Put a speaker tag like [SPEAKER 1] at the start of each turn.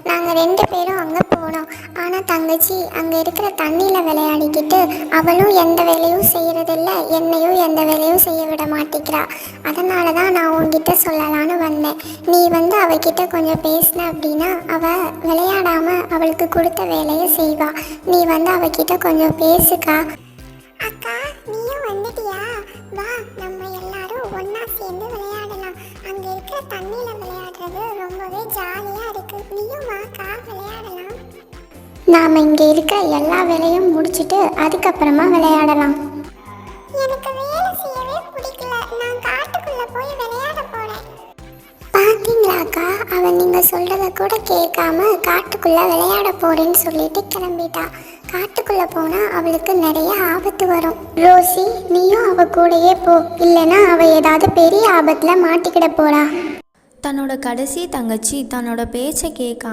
[SPEAKER 1] நாங்கள் 2 பேரும் அங்கே போனோம். ஆனால் தங்கச்சி அங்கே இருக்கிற தண்ணியில் விளையாடிக்கிட்டு அவளும் எந்த வேலையும் செய்கிறதில்ல, என்னையும் எந்த வேலையும் செய்ய விட மாட்டேங்கிறா. அதனால தான் நான் உங்ககிட்ட சொல்லலான்னு வந்தேன். நீ அவகிட்ட கொஞ்சம் பேசின அப்படின்னா அவள் விளையாடாமல் அவளுக்கு கொடுத்த வேலையை செய்வா. நீ அவகிட்ட கொஞ்சம் பேசுக்கா. அக்கா, நீயும் வந்துட்டியா? வா, நம்ம எல்லாரும் ஒண்ணா சேர்ந்து விளையாடலாம். அங்க இருக்கிற தண்ணியில விளையாடுறது ரொம்பவே ஜாலியா இருக்கு. நீயும் வாக்கா, விளையாடலாம். நாம இங்க இருக்கிற எல்லா வேலையும் முடிச்சிட்டு அதுக்கப்புறமா விளையாடலாம். எனக்கு வேலை செய்யவே பிடிக்கல. நான் காட்டுக்குள்ள போய் விளையாட போறேன். பாத்தீங்களாக்கா, அவன் நீங்க சொல்றத கூட கேட்காம காட்டுக்குள்ள விளையாட போறேன்னு சொல்லிட்டு கிளம்பிட்டா. காட்டுக்குள்ள போனா அவளுக்கு நிறைய ஆபத்து வரும். ரோசி, நீயும் அவ கூடயே போ, இல்லைன்னா அவ ஏதாவது பெரிய ஆபத்துல மாட்டிக்கிட போறா.
[SPEAKER 2] தன்னோட கடைசி தங்கச்சி தன்னோட பேச்சை கேட்காம